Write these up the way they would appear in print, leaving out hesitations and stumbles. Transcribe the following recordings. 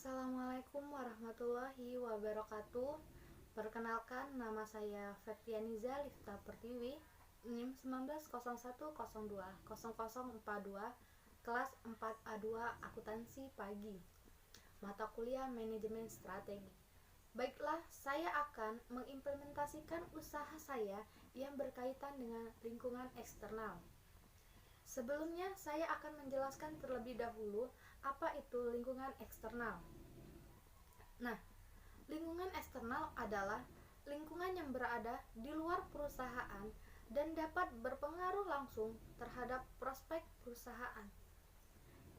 Assalamualaikum warahmatullahi wabarakatuh. Perkenalkan, nama saya Fetrianiza Lifta Pertiwi, NIM 1901020042, kelas 4A2 Akuntansi Pagi, mata kuliah Manajemen Strategi. Baiklah, saya akan mengimplementasikan usaha saya yang berkaitan dengan lingkungan eksternal. Sebelumnya, saya akan menjelaskan terlebih dahulu apa itu lingkungan eksternal. Nah, lingkungan eksternal adalah lingkungan yang berada di luar perusahaan dan dapat berpengaruh langsung terhadap prospek perusahaan,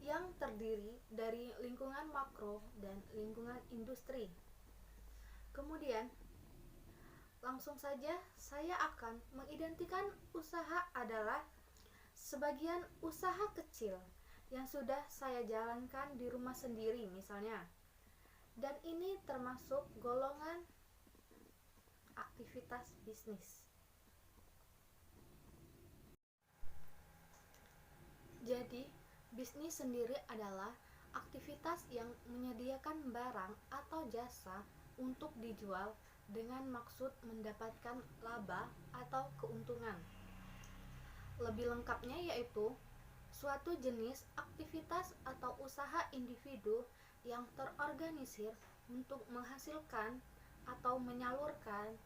yang terdiri dari lingkungan makro dan lingkungan industri. Kemudian, langsung saja saya akan mengidentikan usaha adalah sebagian usaha kecil yang sudah saya jalankan di rumah sendiri misalnya, dan ini termasuk golongan aktivitas bisnis. Jadi, bisnis sendiri adalah aktivitas yang menyediakan barang atau jasa untuk dijual dengan maksud mendapatkan laba atau keuntungan. Lebih lengkapnya yaitu suatu jenis aktivitas atau usaha individu yang terorganisir untuk menghasilkan atau menyalurkan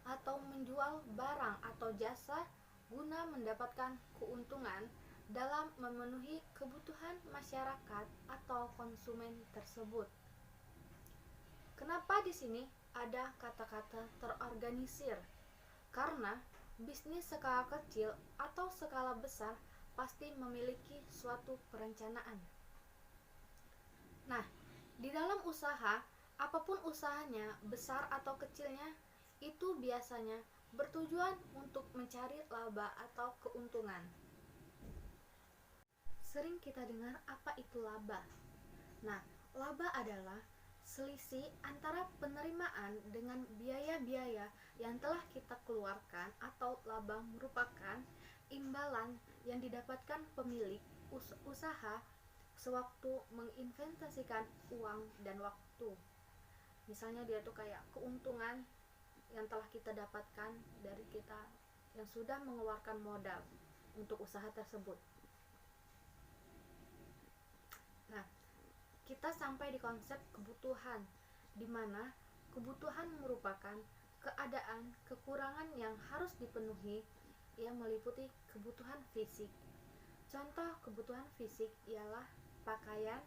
atau menjual barang atau jasa guna mendapatkan keuntungan dalam memenuhi kebutuhan masyarakat atau konsumen tersebut. Kenapa di sini ada kata-kata terorganisir? Karena bisnis skala kecil atau skala besar pasti memiliki suatu perencanaan. Nah, di dalam usaha, apapun usahanya, besar atau kecilnya, itu biasanya bertujuan untuk mencari laba atau keuntungan. Sering kita dengar apa itu laba. Nah, laba adalah selisih antara penerimaan dengan biaya-biaya yang telah kita keluarkan, atau laba merupakan imbalan yang didapatkan pemilik usaha sewaktu menginvestasikan uang dan waktu. Misalnya dia tuh kayak keuntungan yang telah kita dapatkan dari kita yang sudah mengeluarkan modal untuk usaha tersebut. Nah, kita sampai di konsep kebutuhan, di mana kebutuhan merupakan keadaan kekurangan yang harus dipenuhi yang meliputi kebutuhan fisik. Contoh kebutuhan fisik ialah pakaian,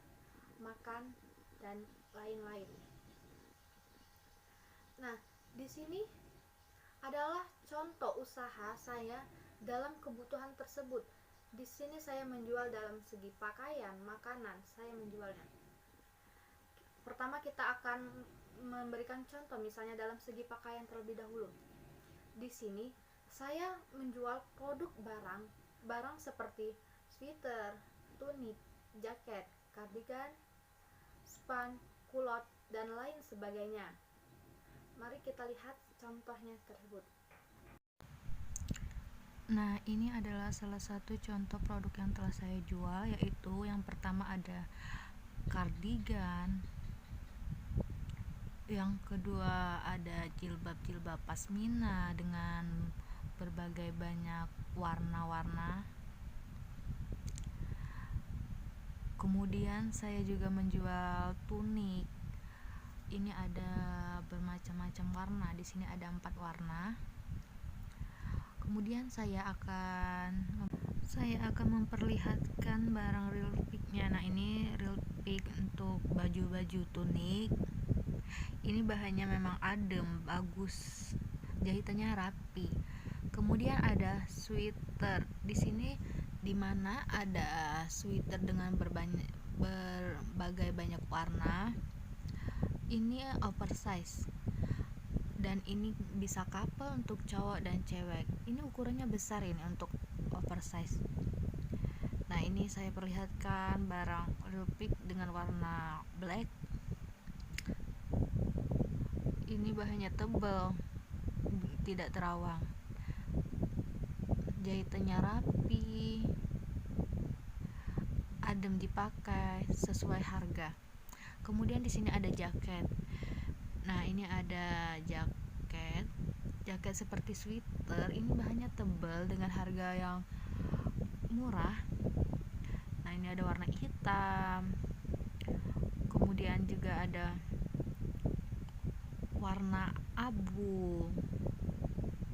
makan, dan lain-lain. Nah, di sini adalah contoh usaha saya dalam kebutuhan tersebut. Di sini saya menjual dalam segi pakaian, makanan, saya menjualnya. Pertama kita akan memberikan contoh misalnya dalam segi pakaian terlebih dahulu. Di sini saya menjual produk barang seperti sweater, tunik, jaket, kardigan, span, kulot, dan lain sebagainya. Mari kita lihat contohnya tersebut. Nah, ini adalah salah satu contoh produk yang telah saya jual, yaitu yang pertama ada kardigan, yang kedua ada jilbab-jilbab pasmina dengan berbagai banyak warna-warna. Kemudian saya juga menjual tunik. Ini ada bermacam-macam warna. Di sini ada 4 warna. Kemudian saya akan memperlihatkan barang real pick-nya. Nah, ini real pick untuk baju-baju tunik. Ini bahannya memang adem, bagus, jahitannya rapi. Kemudian ada sweater. Di sini dimana ada sweater dengan berbagai banyak warna. Ini oversize, dan ini bisa couple untuk cowok dan cewek. Ini ukurannya besar ini untuk oversize. Nah, ini saya perlihatkan barang real pick dengan warna black. Ini bahannya tebal, tidak terawang, jahitannya rapi, adem dipakai, sesuai harga. Kemudian di sini ada jaket. Nah, ini ada jaket seperti sweater. Ini bahannya tebal dengan harga yang murah. Nah, ini ada warna hitam. Kemudian juga ada warna abu.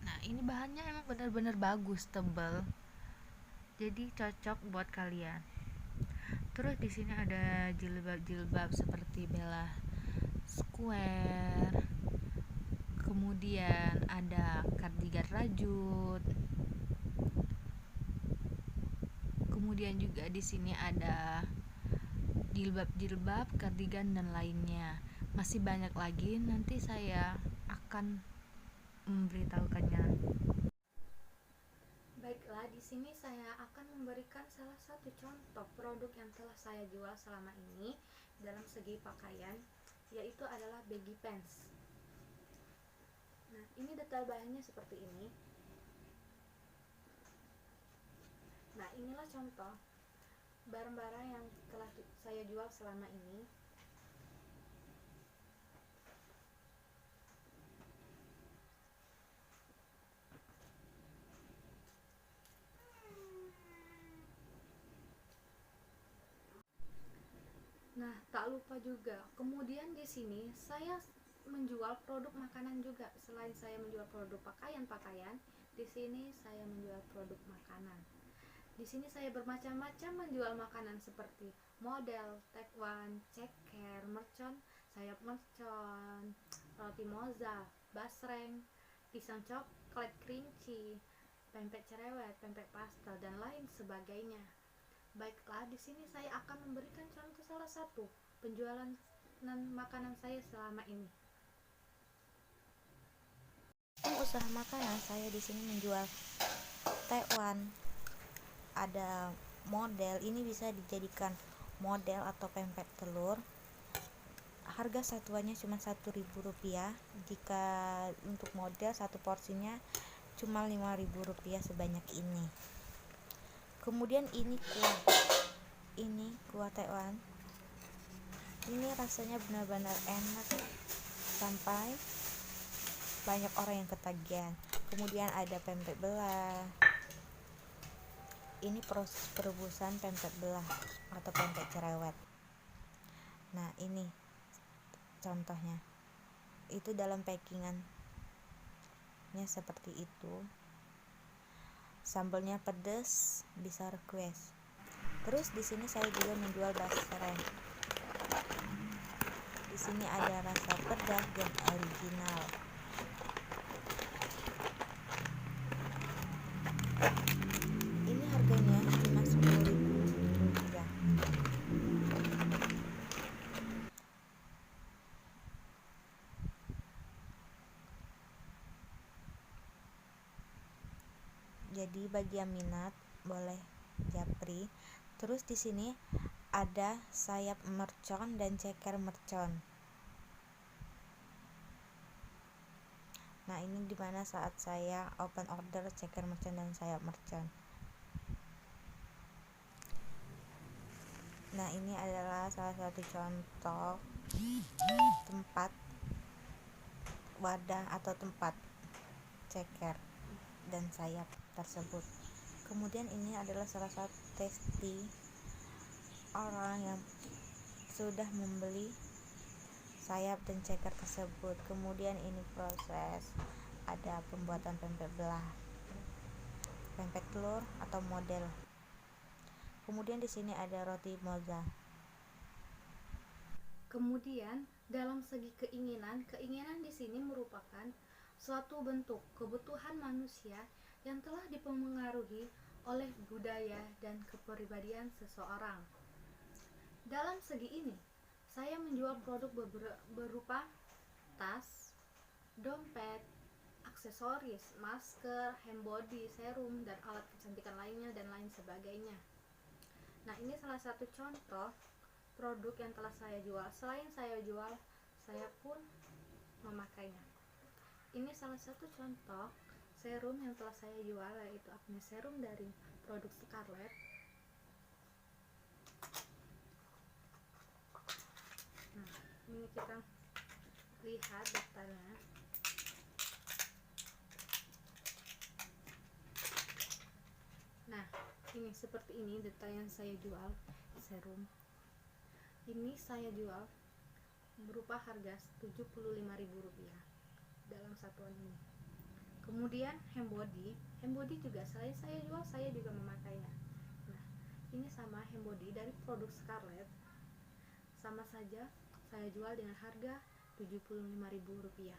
Nah, ini bahannya emang benar-benar bagus, tebal. Jadi cocok buat kalian. Terus di sini ada jilbab-jilbab seperti Bella Square. Kemudian ada kardigan rajut. Kemudian juga di sini ada jilbab-jilbab, kardigan dan lainnya. Masih banyak lagi, nanti saya akan memberitahukannya. Baiklah, di sini saya akan memberikan salah satu contoh produk yang telah saya jual selama ini dalam segi pakaian, yaitu adalah baggy pants. Nah, ini detail bahannya seperti ini. Nah, inilah contoh barang-barang yang telah saya jual selama ini. Nah, tak lupa juga, kemudian di sini saya menjual produk makanan juga. Selain saya menjual produk pakaian, di sini saya menjual produk makanan. Di sini saya bermacam-macam menjual makanan seperti model, tekwan, ceker, mercon, sayap mercon, roti moza, basreng, pisang coklat, kerinci, pempek cerewet, pempek pastel, dan lain sebagainya. Baiklah, di sini saya akan memberikan contoh salah satu penjualan makanan saya selama ini. Usaha makanan saya di sini menjual tekwan. Ada model, ini bisa dijadikan model atau pempek telur. Harga satuannya cuma Rp1.000. Jika untuk model satu porsinya cuma Rp5.000 sebanyak ini. Kemudian ini kuah tekwan. Ini rasanya benar-benar enak sampai banyak orang yang ketagihan. Kemudian ada pempek belah. Ini proses perebusan pempek belah atau pempek cerewet. Nah, ini contohnya. Itu dalam packingannya seperti itu. Sambalnya pedas, bisa request. Terus di sini saya juga menjual basreng. Di sini ada rasa pedas dan original. Ini harganya cuma Rp10.000. Jadi bagi yang minat boleh japri. Terus di sini ada sayap mercon dan ceker mercon. Nah, ini dimana saat saya open order ceker mercon dan sayap mercon. Nah, ini adalah salah satu contoh tempat wadah atau tempat ceker dan sayap tersebut. Kemudian ini adalah salah satu testi orang yang sudah membeli sayap dan ceker tersebut. Kemudian ini proses ada pembuatan pempek belah, pempek telur atau model. Kemudian di sini ada roti moza. Kemudian dalam segi keinginan di sini merupakan suatu bentuk kebutuhan manusia yang telah dipengaruhi oleh budaya dan kepribadian seseorang. Dalam segi ini, saya menjual produk berupa tas, dompet, aksesoris, masker, hand body, serum, dan alat kecantikan lainnya dan lain sebagainya. Nah, ini salah satu contoh produk yang telah saya jual. Selain saya jual, saya pun memakainya. Ini salah satu contoh serum yang telah saya jual, yaitu acne serum dari produk Scarlett. Nah, sini kita lihat daftarnya. Nah, ini seperti ini data yang saya jual serum. Ini saya jual berupa harga Rp75.000 dalam satuan ini. Kemudian Hembody juga saya jual, saya juga memakainya. Nah, ini sama Hembody dari produk Scarlett, sama saja saya jual dengan harga Rp75.000.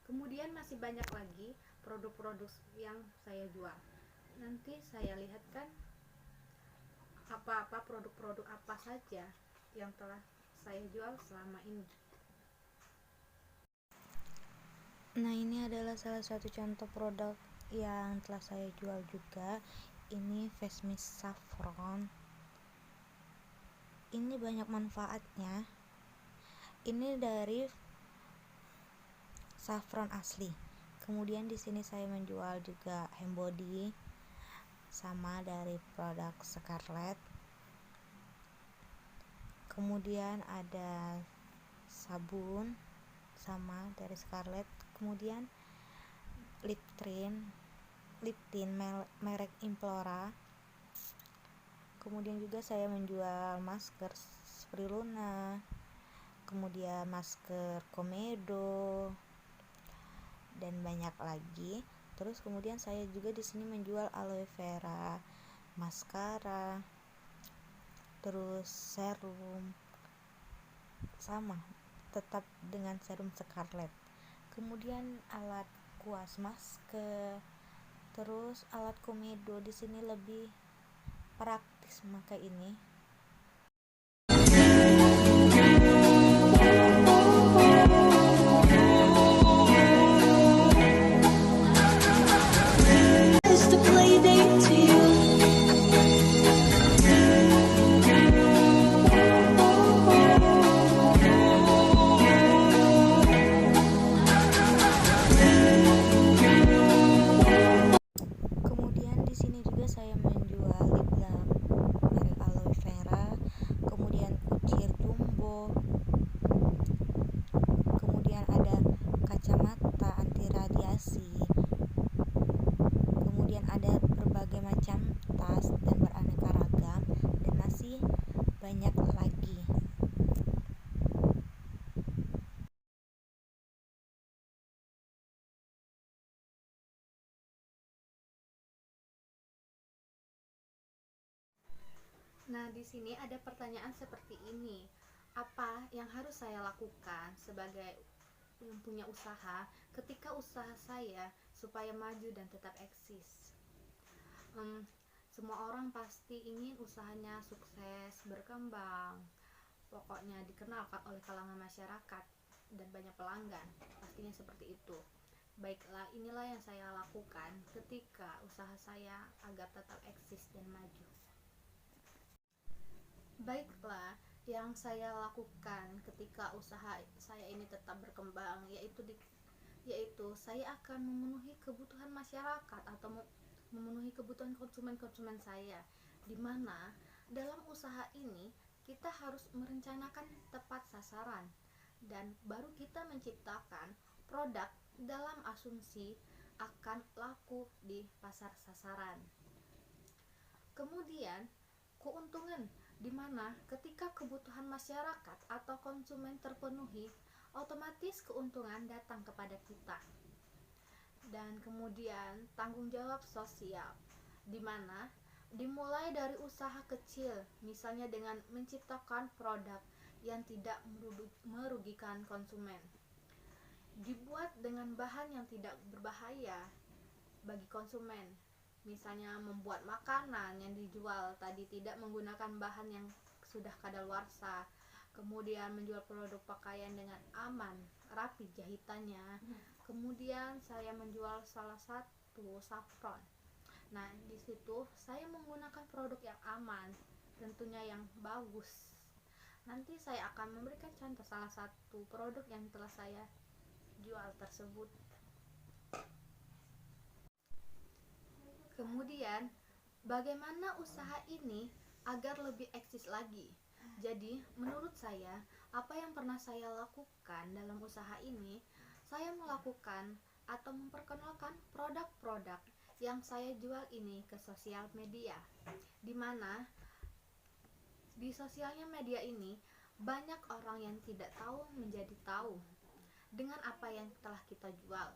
Kemudian masih banyak lagi produk-produk yang saya jual. Nanti saya lihatkan apa produk-produk apa saja yang telah saya jual selama ini. Nah, ini adalah salah satu contoh produk yang telah saya jual juga. Ini face mist saffron. Ini banyak manfaatnya. Ini dari saffron asli. Kemudian di sini saya menjual juga Hembody, sama dari produk Scarlett. Kemudian ada sabun sama dari Scarlett. Kemudian lip tint merek Implora. Kemudian juga saya menjual masker Spirulina, kemudian masker Komedo, dan banyak lagi. Terus kemudian saya juga di sini menjual aloe vera, maskara, terus serum, sama tetap dengan serum Scarlett. Kemudian alat kuas masker, terus alat Komedo di sini lebih praktis memakai ini. Kemudian di sini juga saya menjual lip balm merek aloe vera, kemudian kucir jumbo, kemudian ada kacamata anti radiasi, kemudian ada berbagai macam tas dan beraneka ragam, dan masih banyak lagi. Nah, di sini ada pertanyaan seperti ini. Apa yang harus saya lakukan sebagai yang punya usaha ketika usaha saya supaya maju dan tetap eksis? Semua orang pasti ingin usahanya sukses, berkembang, pokoknya dikenalkan oleh kalangan masyarakat dan banyak pelanggan, pastinya seperti itu. Baiklah, inilah yang saya lakukan ketika usaha saya agar tetap eksis dan maju. Baiklah, yang saya lakukan ketika usaha saya ini tetap berkembang yaitu saya akan memenuhi kebutuhan masyarakat atau memenuhi kebutuhan konsumen-konsumen saya, di mana dalam usaha ini kita harus merencanakan tepat sasaran dan baru kita menciptakan produk dalam asumsi akan laku di pasar sasaran. Kemudian keuntungan, di mana ketika kebutuhan masyarakat atau konsumen terpenuhi, otomatis keuntungan datang kepada kita. Dan kemudian tanggung jawab sosial, di mana dimulai dari usaha kecil, misalnya dengan menciptakan produk yang tidak merugikan konsumen, dibuat dengan bahan yang tidak berbahaya bagi konsumen. Misalnya membuat makanan yang dijual tadi tidak menggunakan bahan yang sudah kadaluarsa, kemudian menjual produk pakaian dengan aman, rapi jahitannya. Kemudian saya menjual salah satu saffron. Nah, di situ saya menggunakan produk yang aman, tentunya yang bagus. Nanti saya akan memberikan contoh salah satu produk yang telah saya jual tersebut. Kemudian, bagaimana usaha ini agar lebih eksis lagi? Jadi, menurut saya, apa yang pernah saya lakukan dalam usaha ini, saya melakukan atau memperkenalkan produk-produk yang saya jual ini ke sosial media, di mana di sosialnya media ini banyak orang yang tidak tahu menjadi tahu dengan apa yang telah kita jual.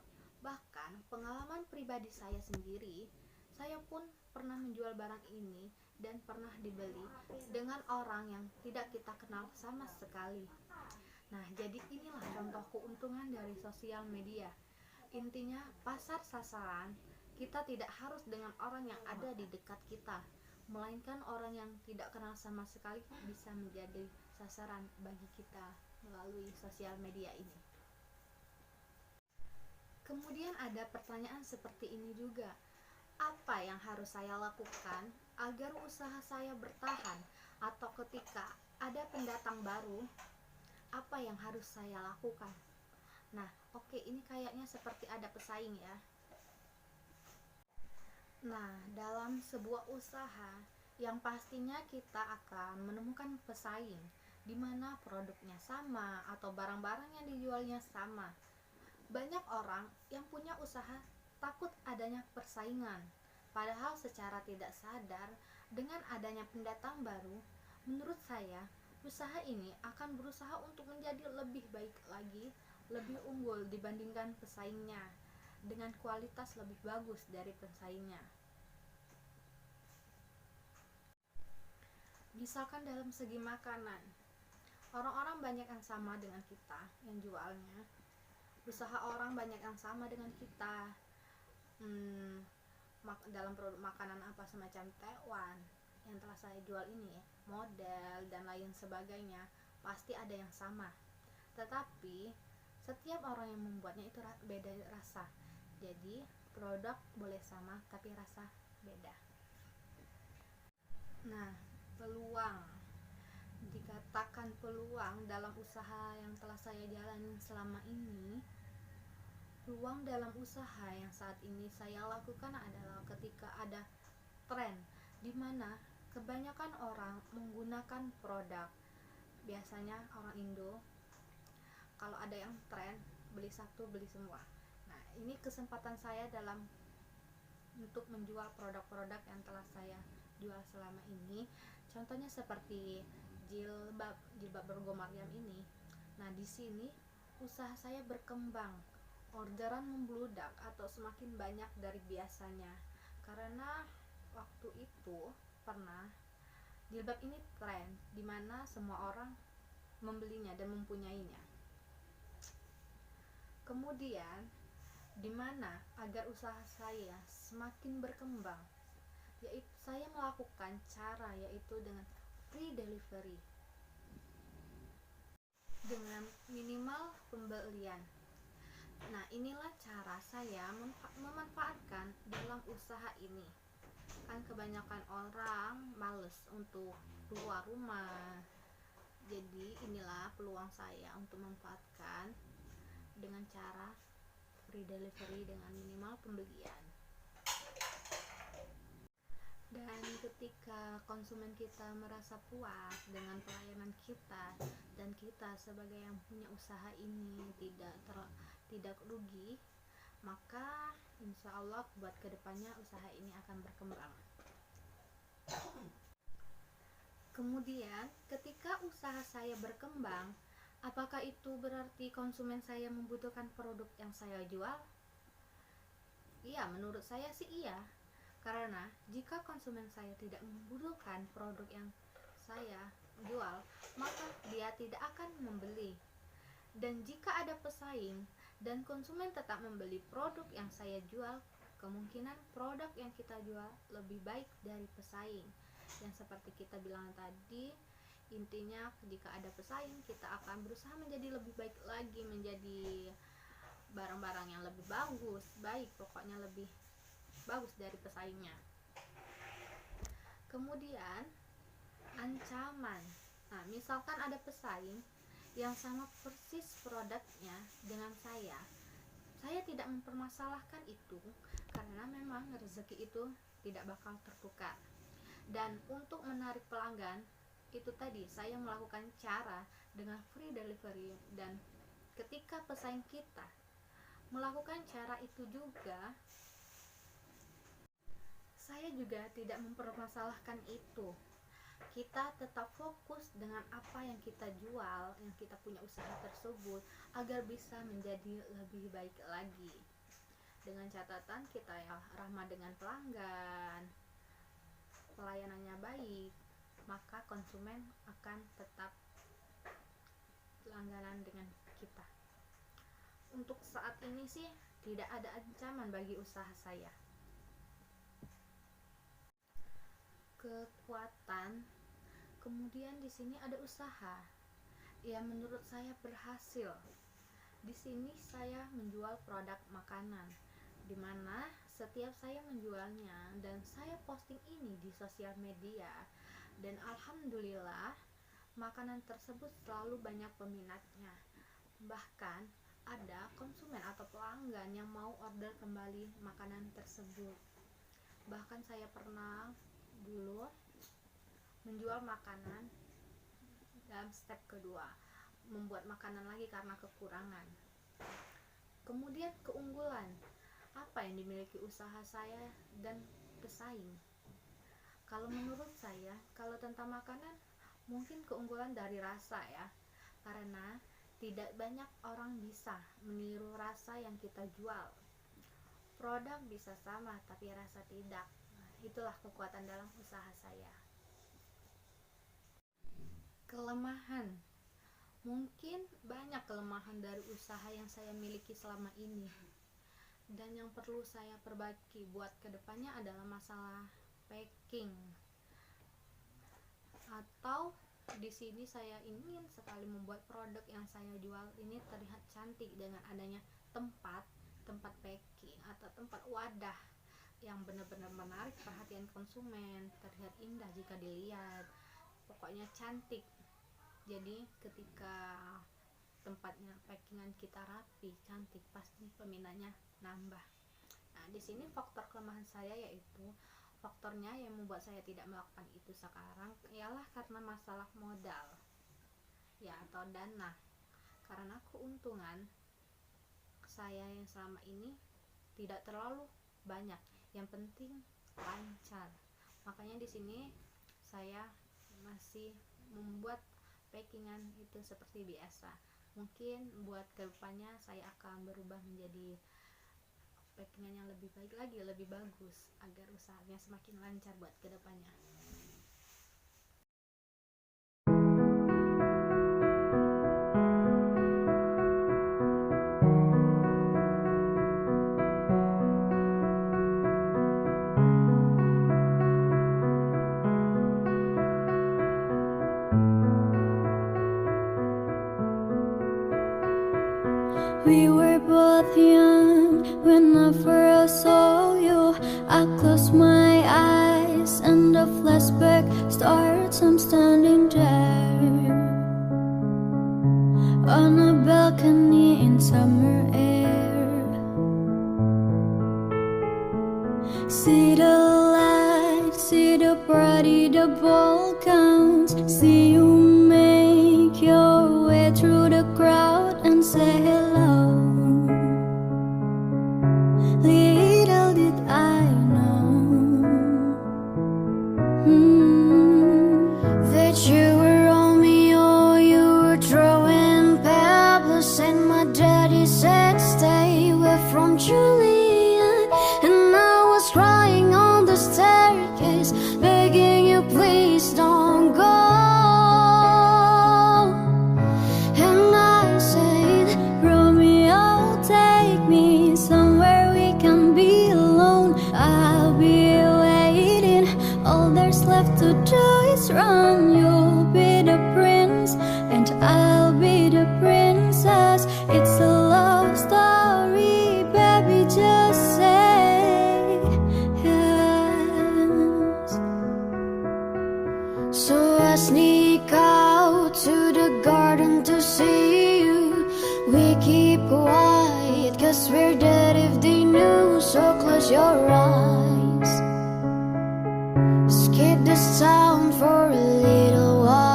Bahkan pengalaman pribadi saya sendiri, saya pun pernah menjual barang ini dan pernah dibeli dengan orang yang tidak kita kenal sama sekali. Nah, jadi inilah contoh keuntungan dari sosial media. Intinya, pasar sasaran kita tidak harus dengan orang yang ada di dekat kita, melainkan orang yang tidak kenal sama sekali bisa menjadi sasaran bagi kita melalui sosial media ini. Kemudian ada pertanyaan seperti ini juga. Apa yang harus saya lakukan agar usaha saya bertahan, atau ketika ada pendatang baru, apa yang harus saya lakukan? Nah, oke, ini kayaknya seperti ada pesaing ya. Nah, dalam sebuah usaha yang pastinya kita akan menemukan pesaing di mana produknya sama atau barang-barang yang dijualnya sama. Banyak orang yang punya usaha takut adanya persaingan, padahal secara tidak sadar dengan adanya pendatang baru, menurut saya usaha ini akan berusaha untuk menjadi lebih baik lagi, lebih unggul dibandingkan pesaingnya, dengan kualitas lebih bagus dari pesaingnya. Misalkan dalam segi makanan, orang-orang banyak yang sama dengan kita yang jualnya, usaha orang banyak yang sama dengan kita, dalam produk makanan apa semacam tekwan yang telah saya jual ini, model dan lain sebagainya, pasti ada yang sama. Tetapi setiap orang yang membuatnya itu beda rasa. Jadi produk boleh sama tapi rasa beda. Nah, peluang, dikatakan peluang dalam usaha yang telah saya jalani selama ini, peluang dalam usaha yang saat ini saya lakukan adalah ketika ada tren di mana kebanyakan orang menggunakan produk, biasanya orang Indo, kalau ada yang tren beli satu beli semua. Nah, ini kesempatan saya dalam untuk menjual produk-produk yang telah saya jual selama ini. Contohnya seperti jilbab bergo Maryam ini. Nah, di sini usaha saya berkembang, orderan membludak atau semakin banyak dari biasanya, karena waktu itu pernah jilbab ini tren di mana semua orang membelinya dan mempunyainya. Kemudian di mana agar usaha saya semakin berkembang, yaitu saya melakukan cara yaitu dengan free delivery dengan minimal pembelian. Nah, inilah cara saya memanfaatkan dalam usaha ini. Kan kebanyakan orang males untuk keluar rumah. Jadi inilah peluang saya untuk memanfaatkan dengan cara free delivery dengan minimal pembelian. Dan ketika konsumen kita merasa puas dengan pelayanan kita, dan kita sebagai yang punya usaha ini tidak rugi, maka insya Allah buat kedepannya usaha ini akan berkembang. Kemudian ketika usaha saya berkembang, apakah itu berarti konsumen saya membutuhkan produk yang saya jual? Iya, menurut saya sih iya. Karena jika konsumen saya tidak membutuhkan produk yang saya jual, maka dia tidak akan membeli. Dan jika ada pesaing dan konsumen tetap membeli produk yang saya jual, kemungkinan produk yang kita jual lebih baik dari pesaing. Yang seperti kita bilang tadi, intinya jika ada pesaing, kita akan berusaha menjadi lebih baik lagi, menjadi barang-barang yang lebih baik, pokoknya lebih bagus dari pesaingnya. Kemudian ancaman. Nah, misalkan ada pesaing yang sama persis produknya dengan saya tidak mempermasalahkan itu, karena memang rezeki itu tidak bakal tertukar. Dan untuk menarik pelanggan itu tadi saya melakukan cara dengan free delivery, dan ketika pesaing kita melakukan cara itu juga, saya juga tidak mempermasalahkan itu. Kita tetap fokus dengan apa yang kita jual, yang kita punya usaha tersebut, agar bisa menjadi lebih baik lagi. Dengan catatan kita ya ramah dengan pelanggan, pelayanannya baik, maka konsumen akan tetap langganan dengan kita. Untuk saat ini sih tidak ada ancaman bagi usaha saya. Kekuatan, kemudian di sini ada usaha yang menurut saya berhasil. Di sini saya menjual produk makanan, di mana setiap saya menjualnya dan saya posting ini di sosial media, dan alhamdulillah makanan tersebut selalu banyak peminatnya. Bahkan ada konsumen atau pelanggan yang mau order kembali makanan tersebut. Bahkan saya pernah dulu menjual makanan dalam step kedua, membuat makanan lagi karena kekurangan. Kemudian keunggulan, apa yang dimiliki usaha saya dan pesaing? Kalau menurut saya, kalau tentang makanan mungkin keunggulan dari rasa ya, karena tidak banyak orang bisa meniru rasa yang kita jual. Produk bisa sama tapi rasa tidak. Itulah kekuatan dalam usaha saya. Kelemahan, mungkin banyak kelemahan dari usaha yang saya miliki selama ini, dan yang perlu saya perbaiki buat kedepannya adalah masalah packing. Atau di sini saya ingin sekali membuat produk yang saya jual ini terlihat cantik dengan adanya tempat packing atau tempat wadah yang benar-benar menarik perhatian konsumen, terlihat indah jika dilihat, pokoknya cantik. Jadi ketika tempatnya packingan kita rapi, cantik, pasti peminatnya nambah. Nah, di sini faktor kelemahan saya yaitu faktornya yang membuat saya tidak melakukan itu sekarang ialah karena masalah modal ya, atau dana. Karena keuntungan saya yang selama ini tidak terlalu banyak, yang penting lancar. Makanya di sini saya masih membuat packingan itu seperti biasa. Mungkin buat kedepannya saya akan berubah menjadi packingan yang lebih baik lagi, lebih bagus, agar usahanya semakin lancar buat kedepannya. We were both young when I first saw you. I close my eyes and the flashback starts. I'm standing there on a balcony in summer air. See the lights, see the party, the ball counts. See you make your way through the crowd and say hello. Little did I know that you were Romeo. You were throwing pebbles and my daddy said stay away from Juliet. And I was crying on the staircase, begging you please don't go. And I said, Romeo, take me somewhere we can be alone. I'll be waiting, all there's left to do is run. You'll be the prince and I'll be the princess. It's a love story, baby, just say yes. So I sneak out to the garden to see you. We keep quiet cause we're dead if they knew. So close your eyes, skip the sound for a little while.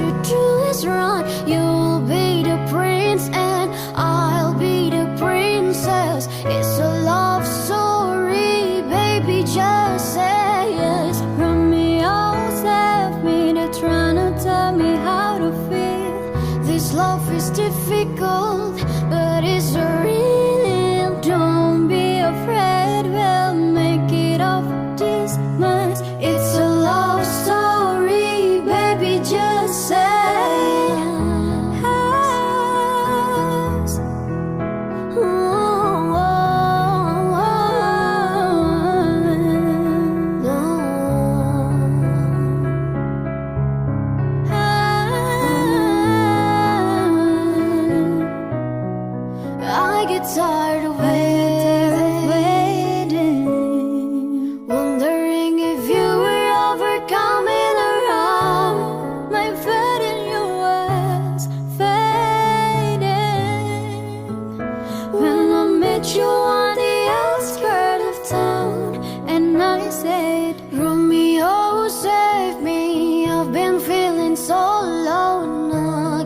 to do is run. You'll be the prince and I'll be the princess. It's a love story, baby, just say yes. Romeo, save me, they're trying to tell me how to feel. This love is difficult, but it's real. Don't be afraid, we'll make it off this mess. It's a love story, baby, just say yes. I get tired of waiting, wondering if you were ever coming around. My faith in you was fading when I met you on the outskirts of town, and I said, Romeo, save me. I've been feeling so alone. I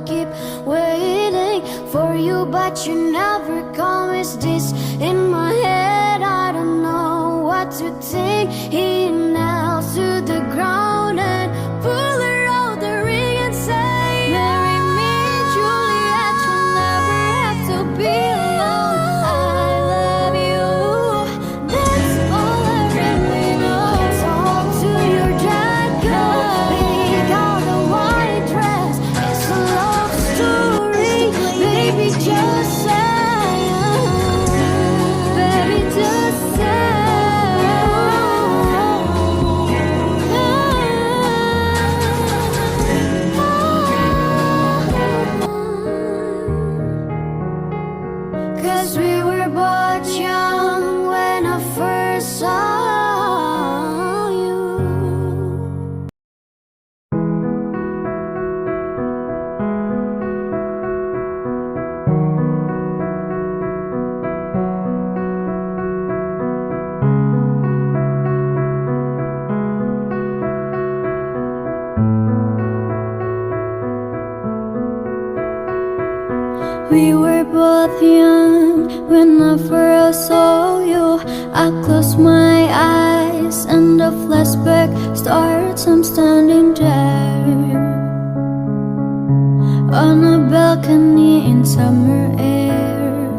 keep waiting for you, but you never come. Is this in my head? I don't know what to think. He nails to the ground and pull her out the ring and say, marry me, Juliet. You'll never have to be alone. I love you. That's all I really know. Talk to your dad, girl. Pick out the white dress. It's a love story, baby, just say. Baby, just say. 'Cause we were both young when I first saw you. We were both young when I first saw you. I closed my eyes and the flashback starts. I'm standing there on a balcony in summer air.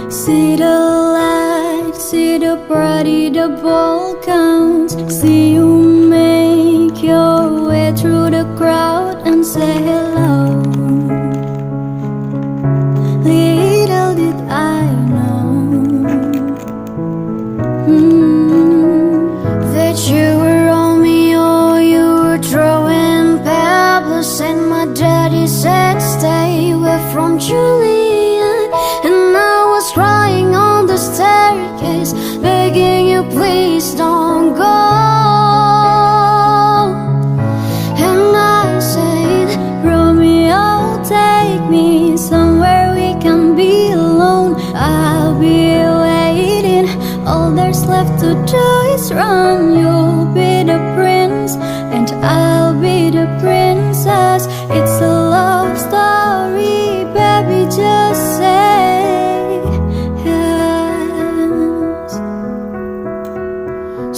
See the lights, see the party, the ball counts. See you make your way through the crowd and say hello. Little did I know that you were Romeo. You were throwing pebbles, and my daddy said stay away from Juliet. And I was crying on the staircase, begging you please don't go. And I said, Romeo, take me somewhere we can be alone. I'll be waiting. All there's left to do is run. You'll be the prince and I'll be the princess. It's a love story, baby, just say yes.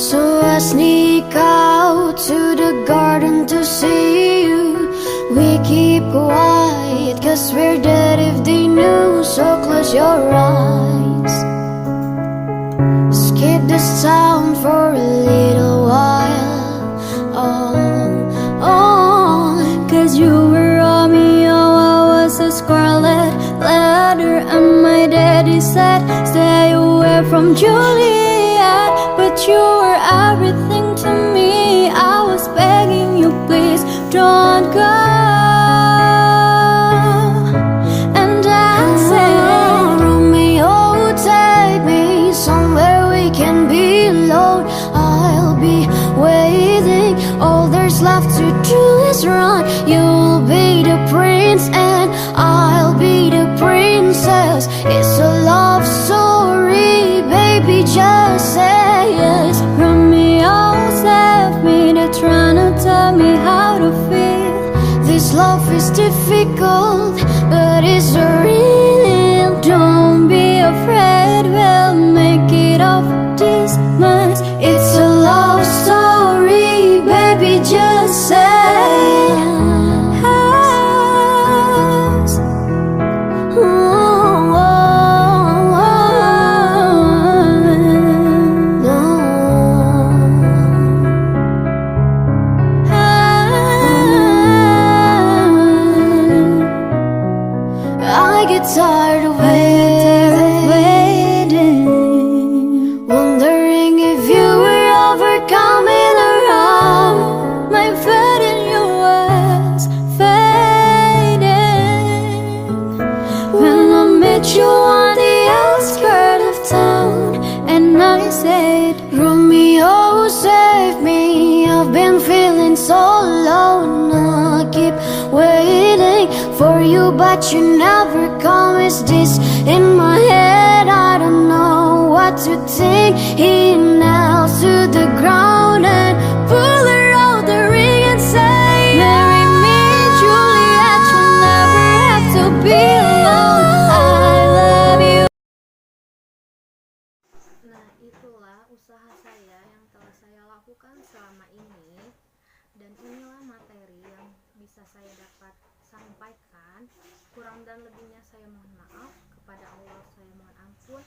So I sneak out to the garden to see you. We keep quiet 'cause we're dead if they knew. So close your eyes, skip the sound for a little while. Oh, 'cause you were Romeo, I was a scarlet letter, and my daddy said stay away from Juliet. But you were everything to me. I was begging you, please don't go. And I said, Romeo, take me somewhere we can be alone. I'll be waiting. All there's left to do is run. You'll be the prince and I'll be the princess. It's a love story, baby, just say yes. Romeo, save me, they're trying to tell me love is difficult, but it's real. Don't be afraid, we'll make it off this much. It's a love story, baby, just say yes. I get tired of waiting, wondering if you were ever coming around. My faith in you was fading when I met you on the outskirts of town, and I said, Romeo, save me. I've been feeling so alone. I keep waiting for you, but you never come. Is this in my head? I don't know what to think. He nails to the ground and pull her out the ring and say, marry me, Juliet. You'll never have to be alone. I love you. Nah, itulah usaha saya yang telah saya lakukan selama ini, dan inilah materi yang bisa saya dapat sampaikan. Kurang dan lebihnya saya mohon maaf, kepada Allah saya mohon ampun.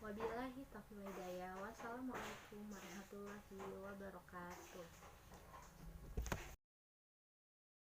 Wabillahi taufiq wal hidayah. Wassalamualaikum warahmatullahi wabarakatuh.